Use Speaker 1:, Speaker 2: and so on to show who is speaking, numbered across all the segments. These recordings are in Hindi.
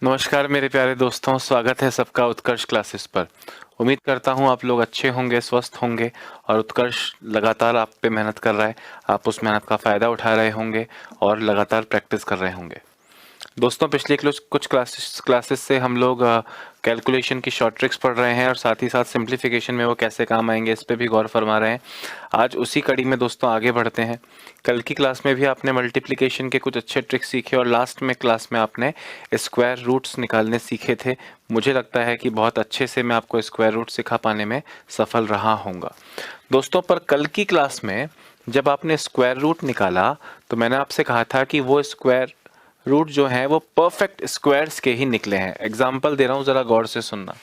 Speaker 1: नमस्कार मेरे प्यारे दोस्तों, स्वागत है सबका उत्कर्ष क्लासेस पर। उम्मीद करता हूँ आप लोग अच्छे होंगे, स्वस्थ होंगे और उत्कर्ष लगातार आप पे मेहनत कर रहा है। आप उस मेहनत का फ़ायदा उठा रहे होंगे और लगातार प्रैक्टिस कर रहे होंगे। दोस्तों, पिछले कुछ क्लासेस से हम लोग कैलकुलेशन की शॉर्ट ट्रिक्स पढ़ रहे हैं और साथ ही साथ सिंप्लीफिकेशन में वो कैसे काम आएंगे इस पे भी गौर फरमा रहे हैं। आज उसी कड़ी में दोस्तों आगे बढ़ते हैं। कल की क्लास में भी आपने मल्टीप्लिकेशन के कुछ अच्छे ट्रिक्स सीखे और लास्ट में क्लास में आपने स्क्वायर रूट्स निकालने सीखे थे। मुझे लगता है कि बहुत अच्छे से मैं आपको स्क्वायर रूट सिखा पाने में सफल रहा होऊंगा दोस्तों। पर कल की क्लास में जब आपने स्क्वायर रूट निकाला तो मैंने आपसे कहा था कि वो स्क्वायर रूट जो है वो परफेक्ट स्क्वायर्स के ही निकले हैं। एग्जाम्पल दे रहा हूं, जरा गौर से सुनना।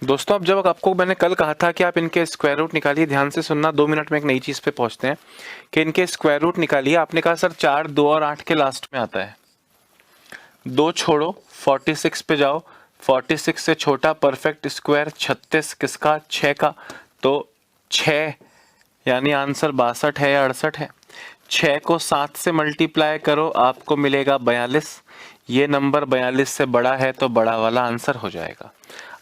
Speaker 1: दोस्तों, अब जब आपको मैंने कल कहा था कि आप इनके स्क्वायर रूट निकालिए, ध्यान से सुनना, 2 मिनट में एक नई चीज पे पहुंचते हैं कि इनके स्क्वायर रूट निकालिए। आपने कहा सर 4, 2 और 8 के लास्ट में आता है। 2 छोड़ो, 46 पे जाओ। 46 से छोटा परफेक्ट स्क्वायर 36 किसका? 6 का। तो 6 यानी आंसर 62 है या 68 है? 6 को 7 से मल्टीप्लाई करो, आपको मिलेगा 42। ये नंबर 42 से बड़ा है तो बड़ा वाला आंसर हो जाएगा।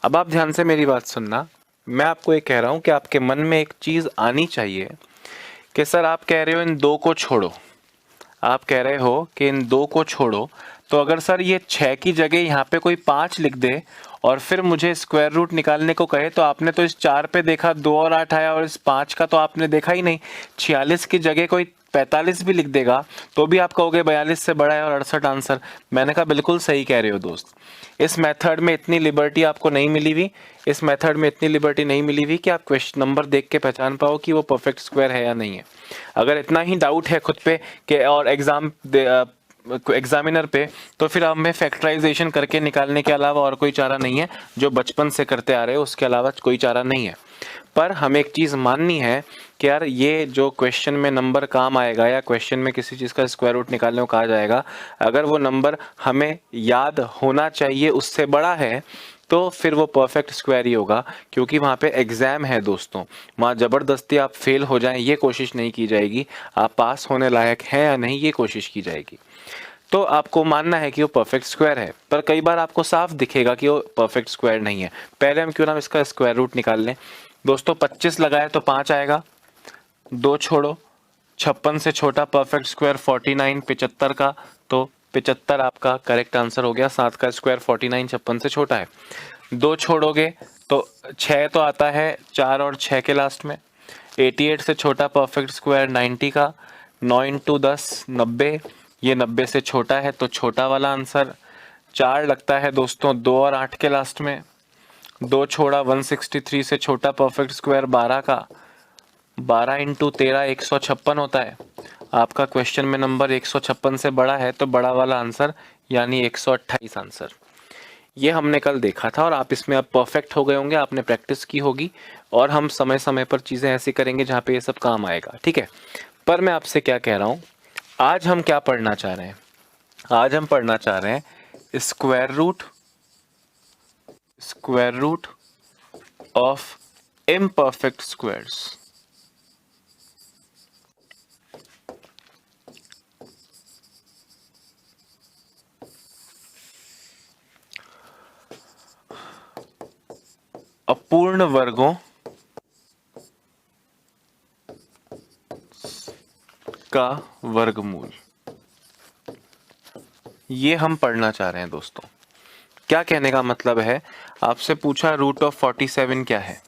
Speaker 1: अब आप ध्यान से मेरी बात सुनना। मैं आपको ये कह रहा हूं कि आपके मन में एक चीज आनी चाहिए कि सर आप कह रहे हो इन 2 को छोड़ो। आप कह रहे हो कि इन 2 को छोड़ो, तो अगर सर ये 6 की जगह यहाँ पे कोई 5 लिख दे और फिर मुझे स्क्वायर रूट निकालने को कहे, तो आपने तो इस 4 पे देखा 2 और 8 आया और इस 5 का तो आपने देखा ही नहीं। 46 की जगह कोई 45 भी लिख देगा तो भी आप कहोगे 42 से बड़ा है और 68 आंसर। मैंने कहा बिल्कुल सही कह रहे हो दोस्त। इस मेथड में इतनी लिबर्टी आपको नहीं मिली हुई, इस मेथड में इतनी लिबर्टी नहीं मिली हुई कि आप क्वेश्चन नंबर देख के पहचान पाओ कि वो परफेक्ट स्क्वायर है या नहीं है। अगर इतना ही डाउट है खुद पे कि और एग्जामिनर पे, तो फिर हमें फैक्टराइजेशन करके निकालने के अलावा और कोई चारा नहीं है। जो बचपन से करते आ रहे हो उसके अलावा कोई चारा नहीं है। पर हमें एक चीज माननी है कि यार ये जो क्वेश्चन में नंबर काम आएगा या क्वेश्चन में किसी चीज का स्क्वायर रूट निकालने को कहा जाएगा, अगर वो नंबर हमें याद होना चाहिए उससे बड़ा है तो फिर वो परफेक्ट स्क्वायर ही होगा। क्योंकि वहाँ पे एग्जाम है दोस्तों, वहाँ जबरदस्ती आप फेल हो जाएं ये कोशिश नहीं की जाएगी, आप पास होने लायक हैं या नहीं ये कोशिश की जाएगी। तो आपको मानना है कि वो परफेक्ट स्क्वायर है, पर कई बार आपको साफ दिखेगा कि वो परफेक्ट स्क्वायर नहीं है। पहले हम क्यों ना इसका स्क्वायर रूट निकाल लें दोस्तों। 25 लगाए तो 5 आएगा। 2 छोड़ो, 56 से छोटा परफेक्ट स्क्वायर 49 75 का, तो 75 आपका करेक्ट आंसर हो गया। 7 का स्क्वायर 49 56 से छोटा है। 2 छोड़ोगे तो 6 तो आता है 4 और 6 के लास्ट में। 88 से छोटा परफेक्ट स्क्वायर 90 का। 9 इंटू 10 90, ये 90 से छोटा है तो छोटा वाला आंसर। 4 लगता है दोस्तों 2 और 8 के लास्ट में। 2 छोड़ा 163 से छोटा परफेक्ट स्क्वायर 12 का। 12 इंटू 13 156 होता है। आपका क्वेश्चन में नंबर 156 से बड़ा है तो बड़ा वाला आंसर यानी 128 आंसर। ये हमने कल देखा था और आप इसमें अब परफेक्ट हो गए होंगे, आपने प्रैक्टिस की होगी और हम समय समय पर चीज़ें ऐसी करेंगे जहाँ पे ये सब काम आएगा, ठीक है। पर मैं आपसे क्या कह रहा हूँ, आज हम क्या पढ़ना चाह रहे हैं? आज हम पढ़ना चाह रहे हैं square root of imperfect squares. अपूर्ण वर्गों का वर्गमूल, ये हम पढ़ना चाह रहे हैं दोस्तों। क्या कहने का मतलब है, आपसे पूछा रूट ऑफ 47 क्या है,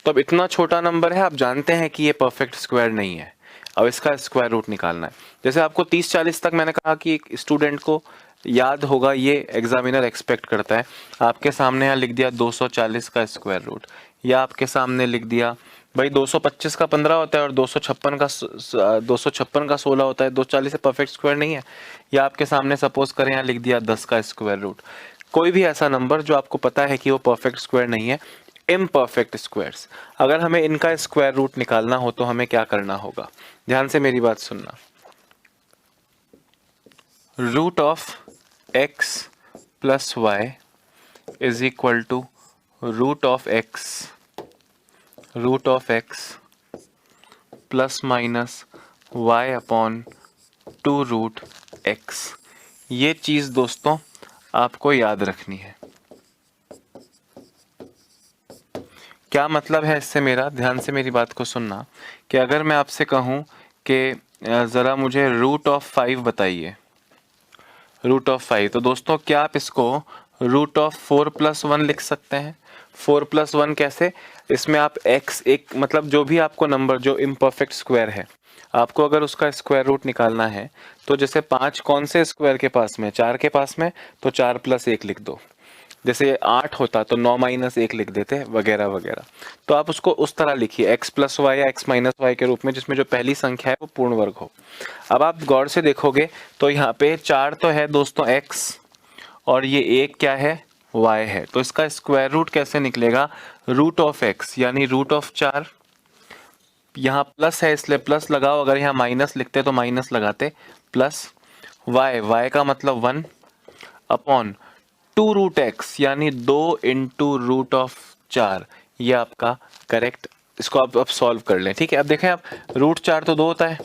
Speaker 1: तो अब इतना छोटा नंबर है, आप जानते हैं कि ये परफेक्ट स्क्वायर नहीं है। अब इसका स्क्वायर रूट निकालना है। जैसे आपको 30-40 तक मैंने कहा कि एक स्टूडेंट को याद होगा, ये एग्जामिनर एक्सपेक्ट करता है। आपके सामने यहाँ लिख दिया 240 का स्क्वायर रूट, या आपके सामने लिख दिया भाई 225 का 15 होता है और 256 का 16 होता है, 240 से परफेक्ट स्क्वायर नहीं है। या आपके सामने सपोज करें यहाँ लिख दिया 10 का स्क्वायर रूट, कोई भी ऐसा नंबर जो आपको पता है कि वो परफेक्ट स्क्वायर नहीं है, इम्परफेक्ट स्क्वायर्स। अगर हमें इनका स्क्वायर रूट निकालना हो तो हमें क्या करना होगा, ध्यान से मेरी बात सुनना। Root of x plus y is equal to root of x plus minus y upon 2 root x। ये चीज़ दोस्तों आपको याद रखनी है। क्या मतलब है इससे मेरा, ध्यान से मेरी बात को सुनना, कि अगर मैं आपसे कहूँ कि ज़रा मुझे रूट ऑफ 5 बताइए, रूट ऑफ 5, तो दोस्तों क्या आप इसको रूट ऑफ 4 प्लस 1 लिख सकते हैं। 4 प्लस 1 कैसे, इसमें आप x एक मतलब जो भी आपको नंबर जो इम्परफेक्ट स्क्वायर है, आपको अगर उसका स्क्वायर रूट निकालना है तो जैसे 5 कौन से स्क्वायर के पास में, 4 के पास में, तो 4 प्लस 1 लिख दो। जैसे 8 होता तो 9 माइनस 1 लिख देते, वगैरह वगैरह। तो आप उसको उस तरह लिखिए x प्लस वाई या x माइनस वाई के रूप में, जिसमें जो पहली संख्या है वो पूर्ण वर्ग हो। अब आप गौर से देखोगे तो यहाँ पे 4 तो है दोस्तों x, और ये 1 क्या है, y है। तो इसका स्क्वायर रूट कैसे निकलेगा, रूट ऑफ x यानी रूट ऑफ 4, यहाँ प्लस है इसलिए प्लस लगाओ, अगर यहाँ माइनस लिखते तो माइनस लगाते, प्लस y का मतलब 1 अपॉन 2 रूट एक्स यानी 2 इंटू रूट ऑफ 4। ये आपका करेक्ट, इसको आप अब सॉल्व कर लें। ठीक है, अब देखें आप, रूट 4 तो 2 होता है,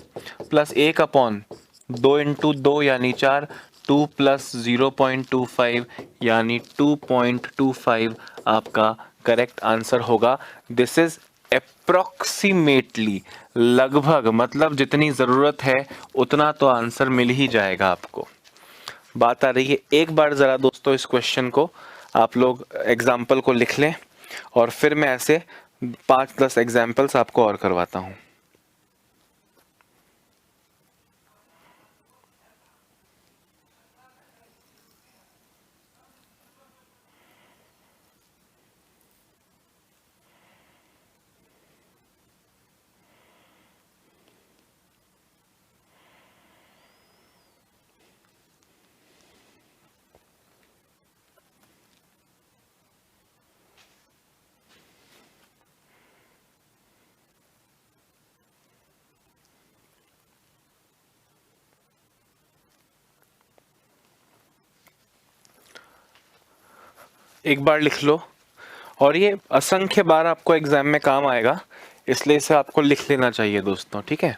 Speaker 1: प्लस 1 अपॉन 2 इंटू 2 यानी 4, 2 प्लस 0.25 यानी 2.25 आपका करेक्ट आंसर होगा। दिस इज अप्रोक्सीमेटली, लगभग, मतलब जितनी ज़रूरत है उतना तो आंसर मिल ही जाएगा आपको। बात आ रही है, एक बार ज़रा दोस्तों इस क्वेश्चन को आप लोग एग्जाम्पल को लिख लें और फिर मैं ऐसे 5-10 एग्जाम्पल्स आपको और करवाता हूँ। एक बार लिख लो, और ये असंख्य बार आपको एग्जाम में काम आएगा, इसलिए इसे आपको लिख लेना चाहिए दोस्तों। ठीक है,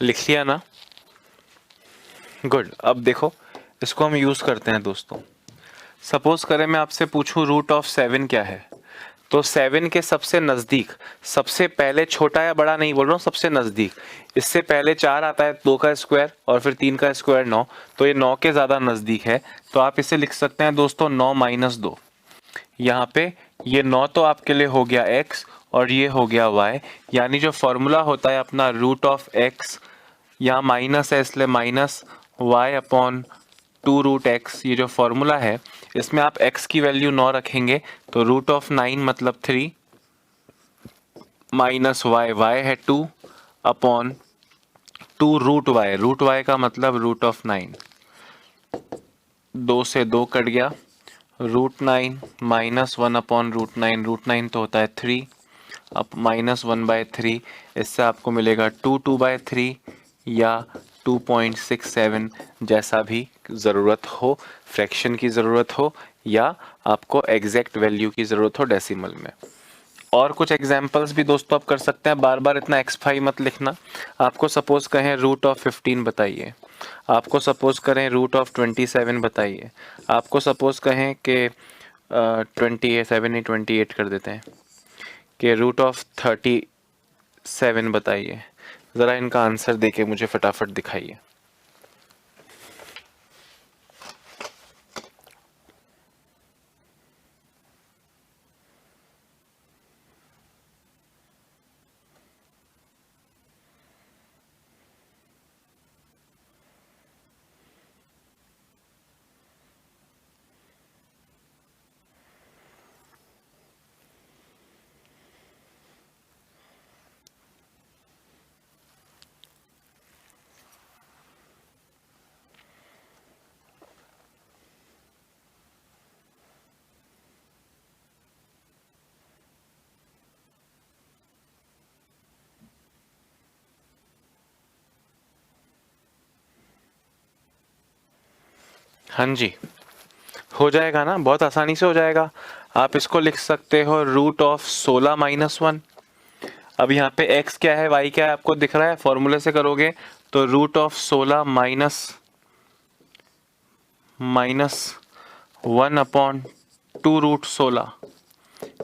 Speaker 1: लिख लिया ना, गुड। अब देखो इसको हम यूज करते हैं दोस्तों। सपोज करें मैं आपसे पूछूं रूट ऑफ 7 क्या है, तो 7 के सबसे नज़दीक, सबसे पहले, छोटा या बड़ा नहीं बोल रहा हूँ, सबसे नज़दीक, इससे पहले 4 आता है, 2 का स्क्वायर और फिर 3 का स्क्वायर 9, तो ये 9 के ज़्यादा नज़दीक है। तो आप इसे लिख सकते हैं दोस्तों 9 माइनस 2। यहाँ पे ये 9 तो आपके लिए हो गया x और ये हो गया y, यानी जो फॉर्मूला होता है अपना रूट ऑफ x, यहाँ माइनस है इसलिए minus y upon 2 root x, ये जो फॉर्मूला है इसमें आप x की वैल्यू 9 रखेंगे तो रूट ऑफ 9 मतलब 3 माइनस y है 2 अपॉन 2 रूट y का मतलब रूट ऑफ 9, 2 से 2 कट गया, रूट 9 माइनस 1 अपॉन रूट 9 तो होता है 3, अब माइनस 1/3, इससे आपको मिलेगा 2/3 या 2.67, जैसा भी ज़रूरत हो, फ्रैक्शन की ज़रूरत हो या आपको एग्जैक्ट वैल्यू की ज़रूरत हो डेसिमल में। और कुछ एग्जांपल्स भी दोस्तों आप कर सकते हैं, बार बार इतना x5 मत लिखना। आपको सपोज कहें रूट ऑफ 15 बताइए, आपको सपोज करें रूट ऑफ 27 बताइए, आपको सपोज कहें कि 27 ही 28 कर देते हैं कि रूट ऑफ 37 बताइए। ज़रा इनका आंसर देके मुझे फटाफट दिखाइए। हाँ जी, हो जाएगा ना, बहुत आसानी से हो जाएगा। आप इसको लिख सकते हो रूट ऑफ 16 माइनस 1। अब यहाँ पे x क्या है, y क्या है, आपको दिख रहा है। फॉर्मूले से करोगे तो root of 16 minus 1 upon 2 root 16,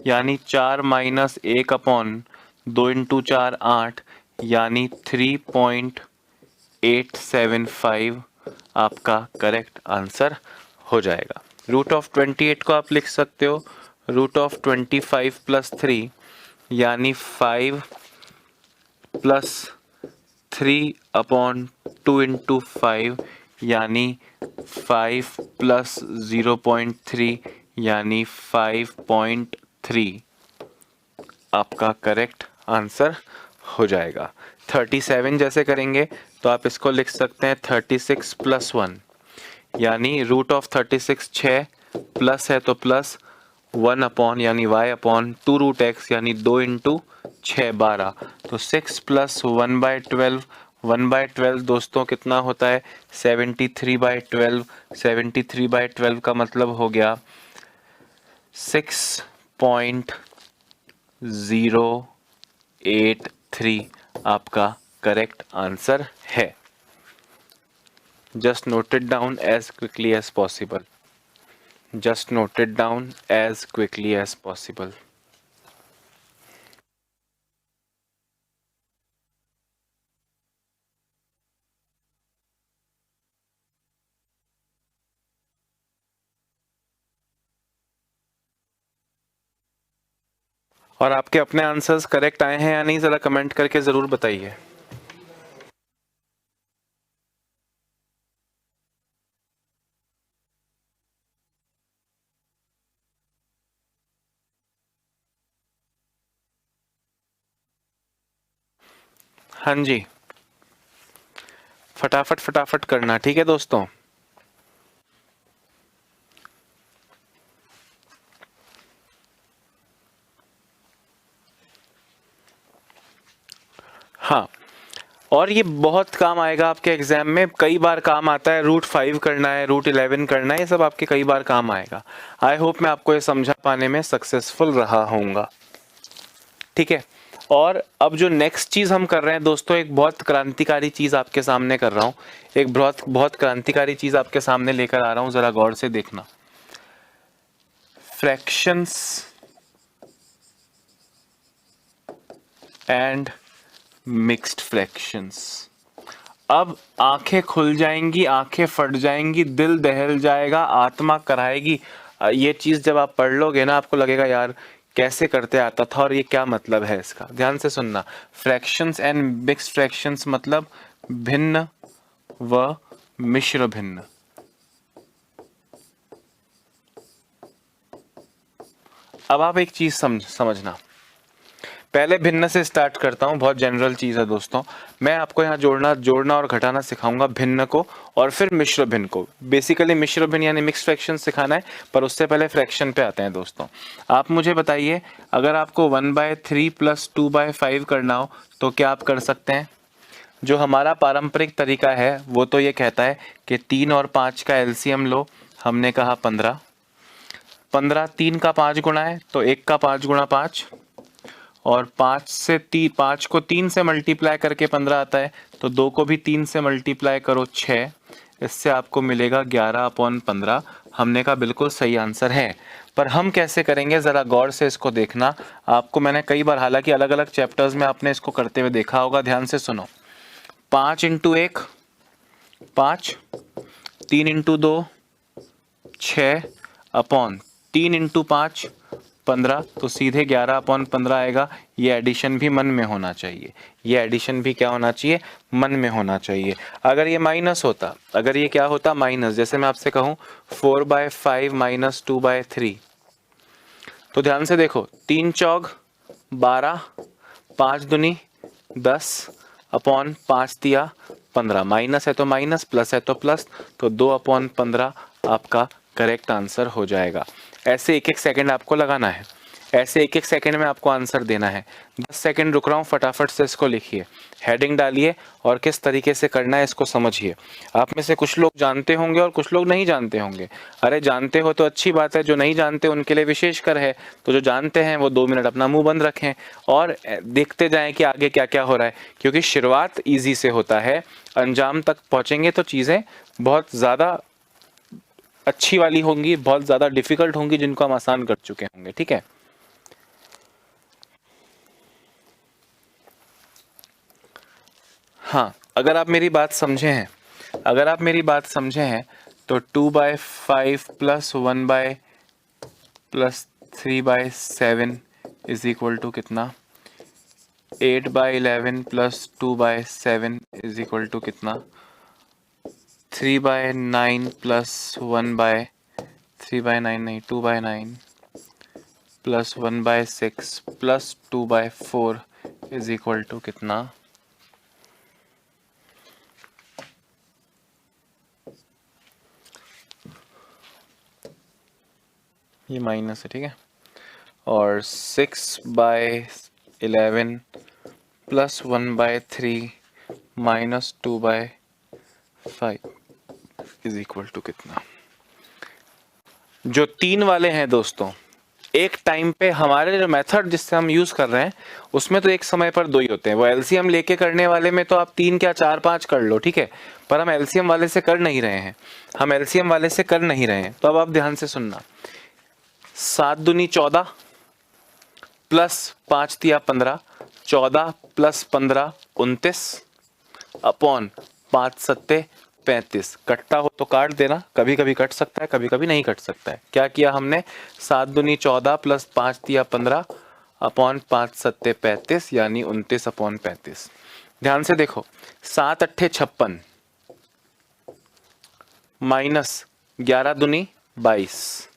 Speaker 1: यानी 4 माइनस 1 अपॉन 2 इंटू 4 8, यानी 3.875 आपका करेक्ट आंसर हो जाएगा। रूट ऑफ 28 को आप लिख सकते हो रूट ऑफ 25 प्लस 3, यानी 5 प्लस 3 अपॉन 2 इंटू 5, यानी 5 प्लस 0.3, यानी 5.3 आपका करेक्ट आंसर हो जाएगा। 37 जैसे करेंगे तो आप इसको लिख सकते हैं 36 प्लस 1, यानी रूट ऑफ 36 6 प्लस है तो प्लस 1 अपॉन यानी y अपॉन 2 रूट x, यानी 2 इंटू 6 12, तो 6 प्लस 1/12, 1/12 दोस्तों कितना होता है 73/12। 73/12 का मतलब हो गया 6.083 आपका करेक्ट आंसर है। Just note it down as quickly as possible. Just note it down as quickly as possible. और आपके अपने आंसर्स करेक्ट आए हैं या नहीं, ज़रा कमेंट करके ज़रूर बताइए। हाँ जी, फटाफट फटाफट करना, ठीक है दोस्तों। हाँ, और ये बहुत काम आएगा आपके एग्जाम में, कई बार काम आता है। रूट 5 करना है, रूट 11 करना है, ये सब आपके कई बार काम आएगा। आई होप मैं आपको ये समझा पाने में सक्सेसफुल रहा होऊंगा, ठीक है। और अब जो नेक्स्ट चीज़ हम कर रहे हैं दोस्तों, एक बहुत क्रांतिकारी चीज़ आपके सामने कर रहा हूँ, एक बहुत क्रांतिकारी चीज़ आपके सामने लेकर आ रहा हूँ, ज़रा गौर से देखना। Fractions and mixed fractions. अब आंखें खुल जाएंगी, आंखें फट जाएंगी, दिल दहल जाएगा, आत्मा कराएगी। ये चीज़ जब आप पढ़ लोगे ना, आपको लगेगा यार कैसे करते आता था और ये क्या मतलब है इसका। ध्यान से सुनना, फ्रैक्शंस एंड मिक्स्ड फ्रैक्शंस मतलब भिन्न व मिश्र भिन्न। अब आप एक चीज समझना, पहले भिन्न से स्टार्ट करता हूँ, बहुत जनरल चीज़ है दोस्तों। मैं आपको यहाँ जोड़ना और घटाना सिखाऊंगा, भिन्न को और फिर मिश्र भिन्न को। बेसिकली मिश्र भिन्न यानी मिक्स फ्रैक्शन सिखाना है, पर उससे पहले फ्रैक्शन पे आते हैं दोस्तों। आप मुझे बताइए, अगर आपको 1/3 प्लस 2/5 करना हो तो क्या आप कर सकते हैं? जो हमारा पारंपरिक तरीका है वो तो ये कहता है कि 3 और 5 का एलसीएम लो। हमने कहा 15, 3 का 5 गुणा है तो 1 का 5 गुणा 5, और 5 को 3 से मल्टीप्लाई करके 15 आता है, तो 2 को भी 3 से मल्टीप्लाई करो 6, इससे आपको मिलेगा 11/15। हमने कहा बिल्कुल सही आंसर है। पर हम कैसे करेंगे ज़रा गौर से इसको देखना। आपको मैंने कई बार, हालांकि अलग अलग चैप्टर्स में आपने इसको करते हुए देखा होगा, ध्यान से सुनो। 5 × 1 5, 3 × 2 6 अपॉन 3 × 5 15, तो सीधे 11/15 आएगा। ये एडिशन भी मन में होना चाहिए, ये एडिशन भी क्या होना चाहिए, मन में होना चाहिए। अगर ये माइनस होता, अगर ये क्या होता माइनस, जैसे मैं आपसे कहूँ 4/5 माइनस 2/3, तो ध्यान से देखो, 3 चौक 12, 5 दूनी 10 अपॉन 5 तिया 15, माइनस है तो माइनस, प्लस है तो प्लस, तो 2/15 आपका करेक्ट आंसर हो जाएगा। ऐसे एक एक सेकंड आपको लगाना है, ऐसे एक एक सेकंड में आपको आंसर देना है। 10 सेकंड रुक रहा हूँ, फटाफट से इसको लिखिए, हेडिंग डालिए और किस तरीके से करना है इसको समझिए। आप में से कुछ लोग जानते होंगे और कुछ लोग नहीं जानते होंगे। अरे जानते हो तो अच्छी बात है, जो नहीं जानते उनके लिए विशेषकर है। तो जो जानते हैं वो 2 मिनट अपना मुंह बंद रखें और देखते जाएं कि आगे क्या क्या हो रहा है, क्योंकि शुरुआत ईजी से होता है, अंजाम तक पहुंचेंगे तो चीज़ें बहुत ज़्यादा अच्छी वाली होंगी, बहुत ज़्यादा डिफिकल्ट होंगी, जिनको हम आसान कर चुके होंगे। ठीक है, हाँ, अगर आप मेरी बात समझे हैं, अगर आप मेरी बात समझे हैं तो 2/5 plus 1 plus 3/7 is equal to कितना, 8/11 प्लस 2/7 इज इक्वल टू कितना, 3/9 प्लस 3/9 नहीं 2/9 plus 1/6 plus 2/4 is equal to कितना, ये माइनस है, ठीक है, और 6/11 plus 1/3 minus 2/5 is equal to कितना। जो 3 वाले हैं दोस्तों, एक टाइम पे हमारे जो मेथड जिससे हम यूज कर रहे हैं उसमें तो एक समय पर 2 ही होते हैं। वो एलसीएम लेके करने वाले में तो आप 3 क्या 4 5 कर लो, ठीक है, पर हम एलसीएम वाले से कर नहीं रहे हैं, हम एलसीएम वाले से कर नहीं रहे हैं। तो अब आप ध्यान से सुनना, 7 दूनी 14 प्लस 5 तिया 15, 14 प्लस 15 29 अपॉन 5 सत्ते 35। कटता हो तो काट देना, कभी कभी कट सकता है, कभी कभी नहीं कट सकता है। क्या किया हमने, 7 दूनी 14 प्लस 5 तिया 15 अपॉन 5 सत्ते 35, यानी 29/35। ध्यान से देखो, 7 अट्ठे 56 माइनस 11 दूनी 22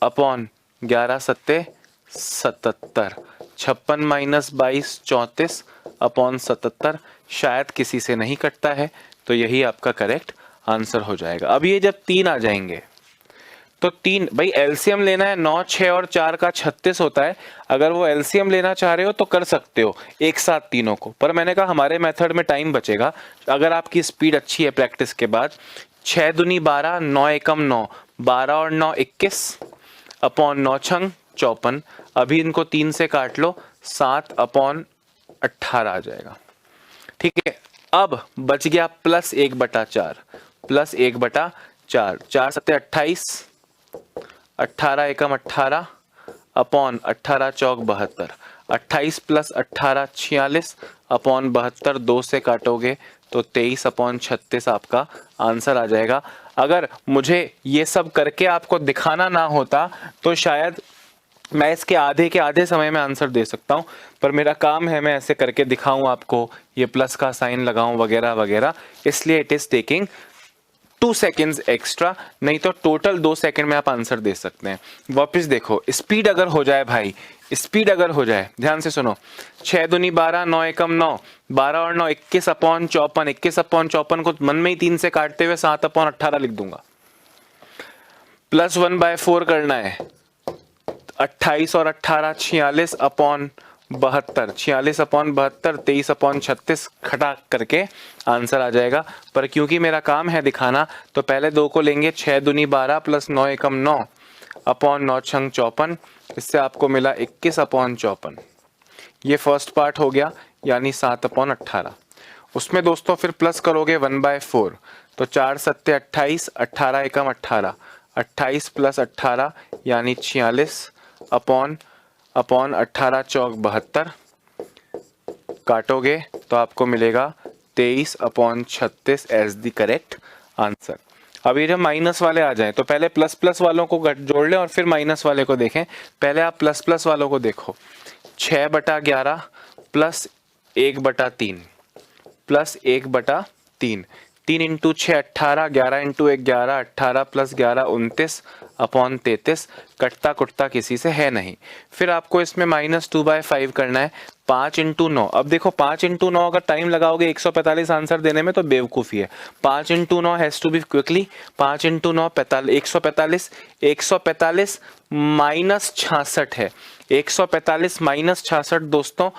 Speaker 1: अपॉन 11 सत्ते 77, 56 माइनस 22 34 अपॉन 77। शायद किसी से नहीं कटता है, तो यही आपका करेक्ट आंसर हो जाएगा। अब ये जब 3 आ जाएंगे तो 3, भाई एलसीएम लेना है, 9 6 और 4 का 36 होता है। अगर वो एलसीएम लेना चाह रहे हो तो कर सकते हो एक साथ तीनों को, पर मैंने कहा हमारे मेथड में टाइम बचेगा। अगर आपकी स्पीड अच्छी है प्रैक्टिस के बाद, 6 दूनी 12, 9 एकम 9, 12 और 9 21 अपॉन 9 छंग 54। अभी इनको 3 से काट लो, 7/18 आ जाएगा। ठीक है, अब बच गया प्लस 1/4, प्लस 1/4, 4 सत्ते 28, 18 एकम 18 अपॉन 18 चौक 72, 28 प्लस 18 46 अपॉन 72, 2 से काटोगे तो 23/36 आपका आंसर आ जाएगा। अगर मुझे ये सब करके आपको दिखाना ना होता तो शायद मैं इसके आधे के आधे समय में आंसर दे सकता हूं, पर मेरा काम है मैं ऐसे करके दिखाऊं आपको, ये प्लस का साइन लगाऊं वगैरह वगैरह, इसलिए it is taking 2 seconds extra, नहीं तो टोटल 2 सेकेंड में आप आंसर दे सकते हैं। वापस देखो, स्पीड अगर हो जाए भाई, स्पीड अगर हो जाए, ध्यान से सुनो, 6 दूनी 12, 9 एकम 9, 12 और 9 21/54, 21/54 को मन में ही 3 से काटते हुए 7/18 लिख दूंगा। प्लस 1/4 करना है, 28 और 18 46/72, 46/72, 23/36 खटा करके आंसर आ जाएगा। पर क्योंकि मेरा काम है दिखाना, तो पहले 2 को लेंगे, 6 दूनी 12 प्लस 9 एकम 9 अपॉन 9 छंग 54, इससे आपको मिला 21/54। ये फर्स्ट पार्ट हो गया, यानी 7/18। उसमें दोस्तों फिर प्लस करोगे 1/4, तो 4 सत्ते 28, 18 एकम 18, 28 प्लस 18 यानी 46 अपॉन 18 चौक 72। काटोगे तो आपको मिलेगा 23/36 एज द करेक्ट आंसर। अब ये जब माइनस वाले आ जाएं तो पहले प्लस प्लस वालों को जोड़ लें और फिर माइनस वाले को देखें। पहले आप प्लस प्लस वालों को देखो, 6/11 plus 1/3 plus 1/3, 3 into 6 18, 11 into 1 11, 18 plus 11 29 upon 33। कटता कुटता किसी से है नहीं। फिर आपको इसमें -2/5 करना है, 5 इंटू 9। अब देखो 5 इंटू 9 अगर टाइम लगाओगे 145 आंसर देने में तो बेवकूफ़ी है। 5 into 9 has to be quickly. 5 into 9 145, 145 minus 66 है, 145 माइनस 66 दोस्तों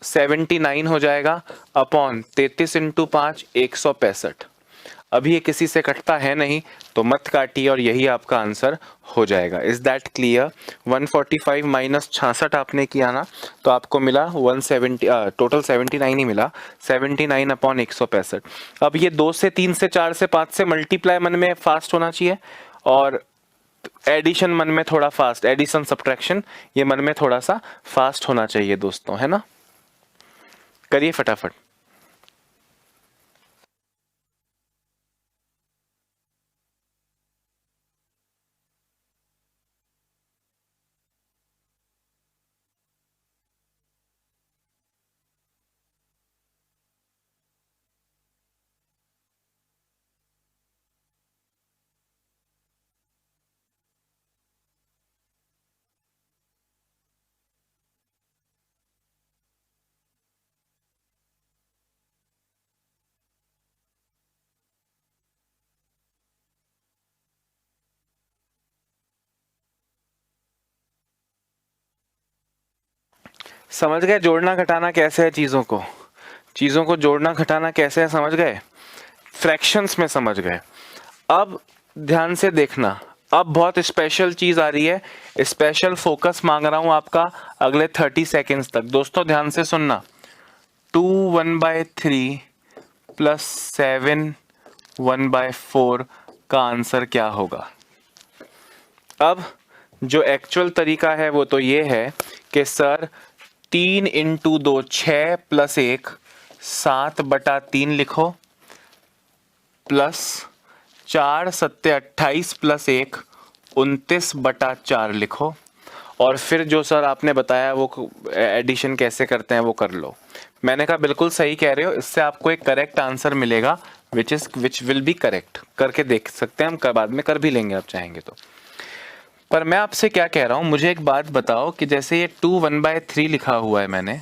Speaker 1: 79 हो जाएगा अपॉन 33 इंटू 5 165। अभी ये किसी से कटता है नहीं तो मत काटिए और यही आपका आंसर हो जाएगा। Is that clear? 145 माइनस 66 आपने किया ना, तो आपको मिला 170, टोटल 79 ही मिला, 79 अपॉन 165। अब ये 2 से 3 से 4 से 5 से मल्टीप्लाई मन में फास्ट होना चाहिए और एडिशन मन में थोड़ा फास्ट, एडिशन सब्ट्रैक्शन ये मन में थोड़ा सा फास्ट होना चाहिए दोस्तों, है ना। करिए फटाफट। समझ गए जोड़ना घटाना कैसे है, चीज़ों को जोड़ना घटाना कैसे है, समझ गए, फ्रैक्शंस में समझ गए। अब ध्यान से देखना, अब बहुत स्पेशल चीज़ आ रही है, स्पेशल फोकस मांग रहा हूं आपका अगले 30 सेकेंड्स तक। दोस्तों ध्यान से सुनना, 2 1/3 प्लस 7 1/4 का आंसर क्या होगा। अब जो एक्चुअल तरीका है वो तो ये है कि सर 3 इंटू 2 6 प्लस 1 7/3 लिखो, प्लस 4 सत्ते 28 प्लस 1 29/4 लिखो, और फिर जो सर आपने बताया वो एडिशन कैसे करते हैं वो कर लो। मैंने कहा बिल्कुल सही कह रहे हो, इससे आपको एक करेक्ट आंसर मिलेगा विच विल बी करेक्ट। करके देख सकते हैं हम, बाद में कर भी लेंगे आप चाहेंगे तो। पर मैं आपसे क्या कह रहा हूं, मुझे एक बात बताओ कि जैसे ये 2 1/3 लिखा हुआ है मैंने,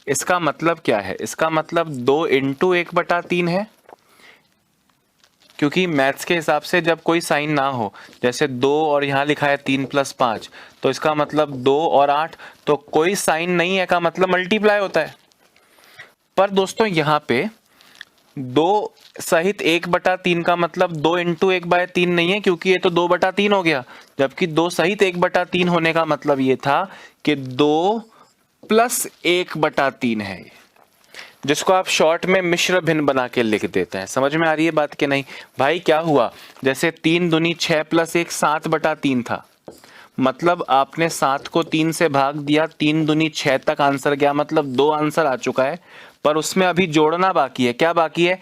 Speaker 1: इसका मतलब क्या है? इसका मतलब 2 इंटू 1/3 है, क्योंकि मैथ्स के हिसाब से जब कोई साइन ना हो, जैसे 2 और यहाँ लिखा है 3 + 5, तो इसका मतलब 2 और 8, तो कोई साइन नहीं है का मतलब मल्टीप्लाई होता है। पर दोस्तों यहाँ पे 2 सहित 1/3 का मतलब 2 इंटू 1/3 नहीं है, क्योंकि ये तो 2/3 हो गया, जबकि 2 सहित 1/3 होने का मतलब ये था कि 2 प्लस 1/3 है, जिसको आप शॉर्ट में मिश्र भिन्न बना के लिख देते हैं। समझ में आ रही है बात कि नहीं? भाई क्या हुआ, जैसे 3 दूनी 6 प्लस 1 7/3 था, मतलब आपने 7 को 3 से भाग दिया, 3 दूनी 6 तक आंसर गया, मतलब 2 आंसर आ चुका है। पर उसमें अभी जोड़ना बाकी है। क्या बाकी है?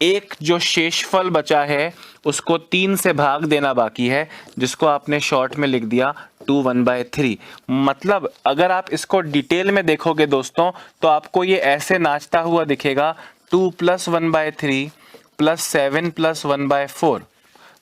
Speaker 1: एक जो शेषफल बचा है उसको 3 से भाग देना बाकी है, जिसको आपने शॉर्ट में लिख दिया 2 1/3। मतलब अगर आप इसको डिटेल में देखोगे दोस्तों, तो आपको ये ऐसे नाचता हुआ दिखेगा, 2 + 1/3 प्लस 7 + 1/4।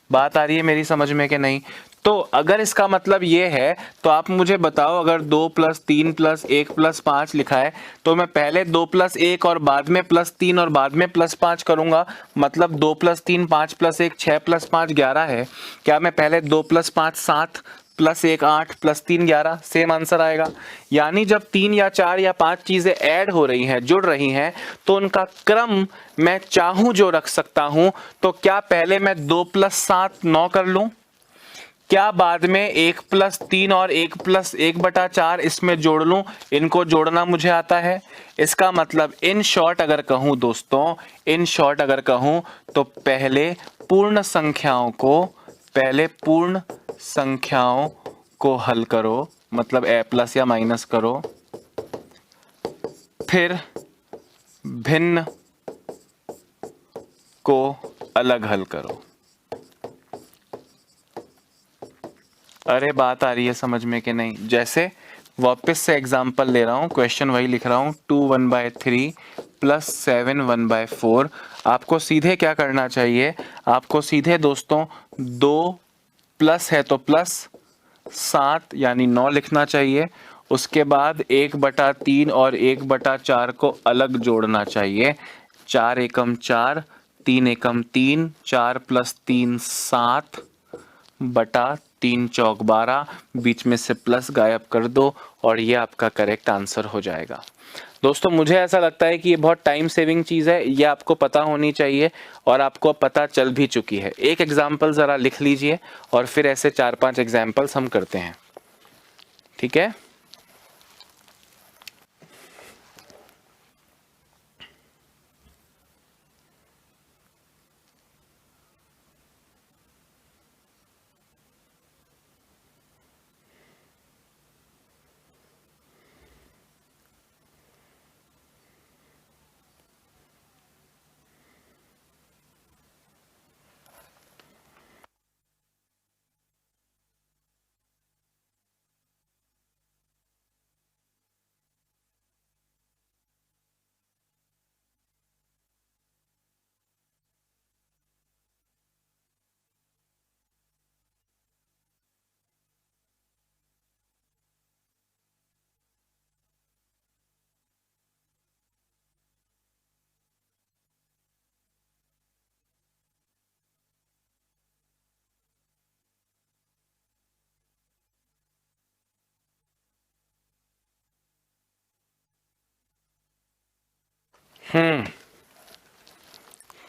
Speaker 1: बात आ रही है मेरी समझ में कि नहीं? तो अगर इसका मतलब ये है तो आप मुझे बताओ, अगर 2 + 3 + 1 + 5 लिखा है, तो मैं पहले 2 + 1 और बाद में +3 और बाद में +5 करूंगा, मतलब 2 + 3 5 + 1 6 + 5 11 है। क्या मैं पहले 2 + 5 7 + 1 8 + 3 11, सेम आंसर आएगा। यानी जब 3 या 4 या 5 चीजें ऐड हो रही हैं, जुड़ रही हैं, तो उनका क्रम मैं चाहूं जो रख सकता हूं। तो क्या पहले मैं 2 + 7 9 कर लूं, क्या बाद में 1+3 और 1+1/4 इसमें जोड़ लूं? इनको जोड़ना मुझे आता है। इसका मतलब इन शॉर्ट अगर कहूं दोस्तों, इन शॉर्ट अगर कहूं तो पहले पूर्ण संख्याओं को हल करो, मतलब ए प्लस या माइनस करो, फिर भिन्न को अलग हल करो। अरे बात आ रही है समझ में कि नहीं? जैसे वापस से एग्जांपल ले रहा हूं, क्वेश्चन वही लिख रहा हूं, 2 1/3 प्लस 7 1/4। आपको सीधे क्या करना चाहिए? आपको सीधे दोस्तों 2 प्लस है तो प्लस 7 यानी 9 लिखना चाहिए। उसके बाद 1/3 और 1/4 को अलग जोड़ना चाहिए। 4 एकम 4, 3 एकम 3, 4 + 3 7 बटा 3 चौक 12, बीच में से प्लस गायब कर दो और ये आपका करेक्ट आंसर हो जाएगा। दोस्तों मुझे ऐसा लगता है कि ये बहुत टाइम सेविंग चीज़ है, ये आपको पता होनी चाहिए और आपको पता चल भी चुकी है। एक एग्जाम्पल ज़रा लिख लीजिए और फिर ऐसे 4-5 एग्जाम्पल्स हम करते हैं, ठीक है?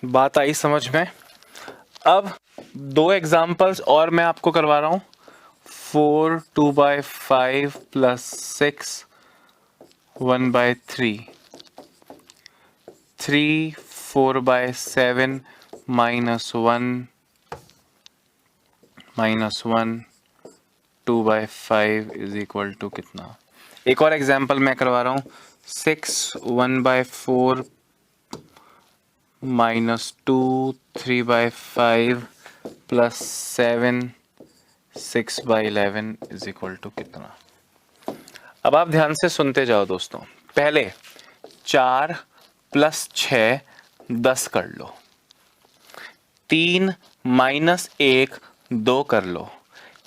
Speaker 1: बात आई समझ में? अब 2 एग्जाम्पल्स और मैं आपको करवा रहा हूं। 4 2/5 प्लस 6 1/3, 3 4/7 -1 2/5 इज इक्वल टू कितना? एक और एग्जाम्पल मैं करवा रहा हूं। 6 1/4 -2 3/5 प्लस 7 6/11 इज इक्वल टू कितना? अब आप ध्यान से सुनते जाओ दोस्तों। पहले 4 + 6 10 कर लो, 3 - 1 2 कर लो,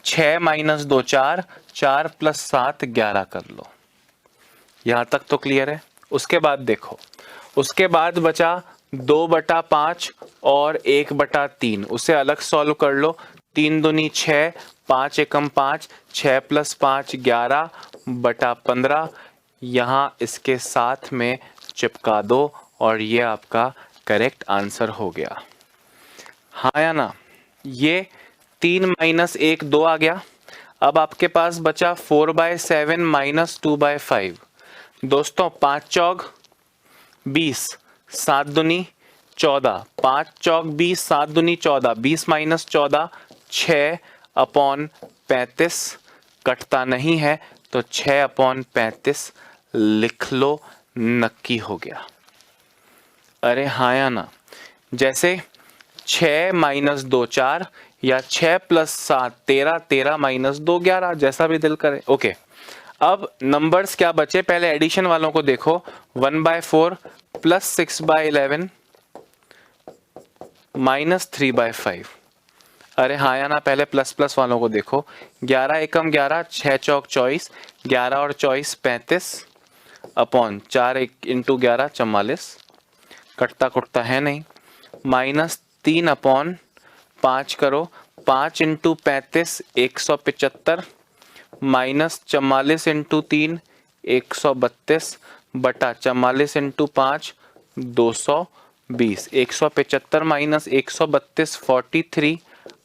Speaker 1: 6 - 2 4, 4 + 7 11 कर लो। यहां तक तो क्लियर है? उसके बाद देखो, उसके बाद बचा 2/5 और 1/3, उसे अलग सॉल्व कर लो। 3 दूनी 6, 5 एकम 5, 6 + 5 11/15, यहां इसके साथ में चिपका दो और ये आपका करेक्ट आंसर हो गया। हाँ या ना? ये 3 - 1 2 आ गया। अब आपके पास बचा 4/7 - 2/5। दोस्तों 5 चौक 20, 7 दूनी 14, 5 चौक 20, 7 दूनी 14, 20 - 14 6/35, कटता नहीं है तो 6/35 लिख लो, नक्की हो गया। अरे हाँ या ना? जैसे 6 - 2 4 या 6 + 7 13, 13 - 2 11, जैसा भी दिल करे। ओके, अब नंबर्स क्या बचे? पहले एडिशन वालों को देखो। 1/4 प्लस 6/11 -3/5। अरे हाँ या ना? पहले प्लस प्लस वालों को देखो। 11 एकम 11, 6 चौक 24, 11 और 24 35 अपॉन 4 × 11 44, कटता कुटता है नहीं। -3/5 करो, 5 × 35 175, -44 × 3 132 बटा 44 × 5 220। 175 - 132 43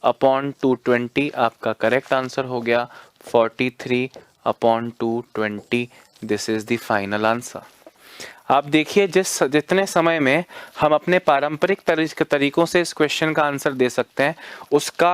Speaker 1: अपॉन 220 आपका करेक्ट आंसर हो गया। 43 upon 220, this is the final answer. आप देखिए जितने समय में हम अपने पारंपरिक तरीकों से इस क्वेश्चन का आंसर दे सकते हैं, उसका